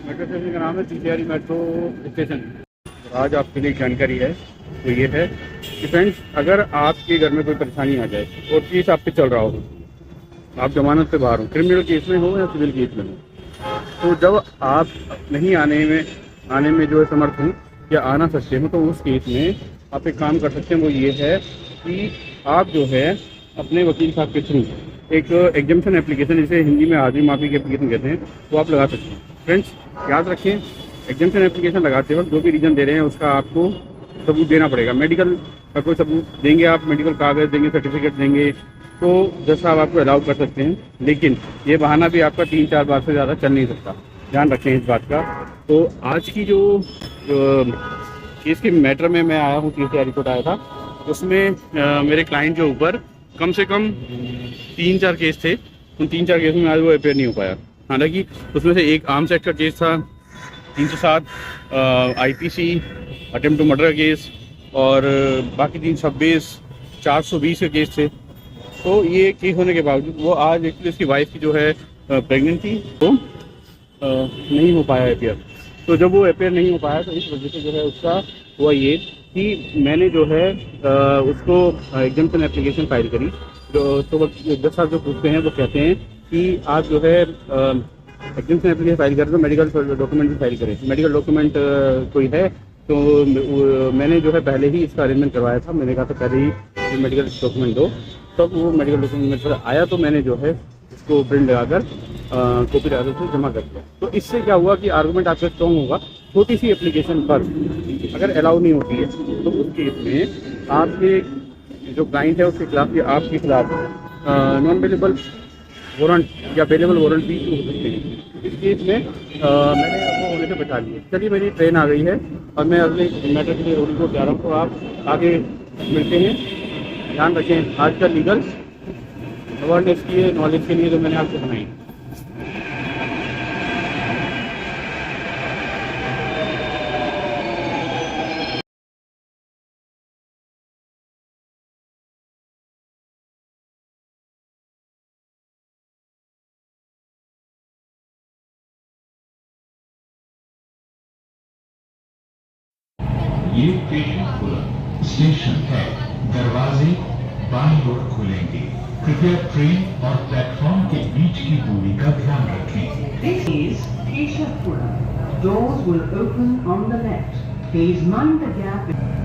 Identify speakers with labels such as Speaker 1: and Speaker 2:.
Speaker 1: Metro station का नाम है पीसीआर मेट्रो स्टेशन। आज आपके लिए जानकारी है तो ये है कि फ्रेंड्स, अगर आपके घर में कोई परेशानी आ जाए और केस आप पे चल रहा हो, आप जमानत पे बाहर हो, क्रिमिनल केस में हो या सिविल केस में हो, तो जब आप नहीं आने में जो है समर्थ हो या आना सकते हो, तो उस केस में आप एक काम कर सकते हैं। वो ये है कि आप जो है अपने वकील साहब के थ्रू एक एग्जाम्पशन एप्लीकेशन, जिसे हिंदी में हाजिरी माफी की एप्लीकेशन कहते हैं, वो आप लगा सकते हैं। फ्रेंड्स याद रखें, एग्जाम्पशन एप्लीकेशन लगाते वक्त जो भी रीज़न दे रहे हैं उसका आपको सबूत देना पड़ेगा। मेडिकल का कोई सबूत देंगे आप, मेडिकल कागज देंगे, सर्टिफिकेट देंगे, तो जज साहब आपको अलाउ कर सकते हैं। लेकिन ये बहाना भी आपका 3-4 बार से ज़्यादा चल नहीं सकता, ध्यान रखें इस बात का। तो आज की जो केस के मैटर में मैं आया हूँ, पीसीआर रिपोर्ट आया था, उसमें मेरे क्लाइंट के ऊपर कम से कम 3-4 केस थे। उन 3-4 केसों में आज वो अपेयर नहीं हो पाया। हालांकि उसमें से एक आर्म्स एक्ट का केस था, 307 IPC attempt to murder case, और बाकी 326 420 के केस थे। तो ये केस होने के बावजूद वो आज एक्चुअली उसकी वाइफ की जो है प्रेगनेंट थी, तो नहीं हो पाया अपेयर। तो जब वो अपेयर नहीं हो पाया तो इस वजह से जो है उसका हुआ ये कि मैंने जो है उसको एग्जाम्पशन एप्लीकेशन फाइल करी। तो जज साहब जो पूछते हैं वो कहते हैं कि आप जो है एग्जाम्पशन एप्लीकेशन फाइल करें तो मेडिकल डॉक्यूमेंट भी फाइल करें। मेडिकल डॉक्यूमेंट कोई है तो मैंने जो है पहले ही इसका अरेंजमेंट करवाया था। मैंने कहा था पहले ही मेडिकल डॉक्यूमेंट दो, तब वो मेडिकल डॉक्यूमेंट मेरे आया तो मैंने जो है इसको प्रिंट लगाकर कॉपी लगाकर से जमा कर दिया। तो इससे क्या हुआ कि आर्गूमेंट आपका स्ट्रॉन्ग होगा। छोटी सी एप्लीकेशन पर अगर अलाउ नहीं होती है तो उस केस में आपके जो क्लाइंट है उसके खिलाफ या आपके खिलाफ नॉन बेलेबल वारंट या बेलेबल वारंट भी हो सकते हैं। इस केस में मैंने वो होने से बचा लिया। चलिए, मेरी ट्रेन आ गई है और मैं अगले मैटर के लिए रोड को जा रहा हूँ, तो आप आगे मिलते हैं। ध्यान रखें, आज का लीगल अवेयरनेस की नॉलेज के लिए जो मैंने आपको बनाई।
Speaker 2: ये पेशेंटपुरम स्टेशन है। दरवाजे बाईं ओर खुलेंगे। कृपया ट्रेन और प्लेटफॉर्म के बीच की दूरी का ध्यान रखें।
Speaker 3: This is Keshapura. Doors will open on the left. Please mind the gap.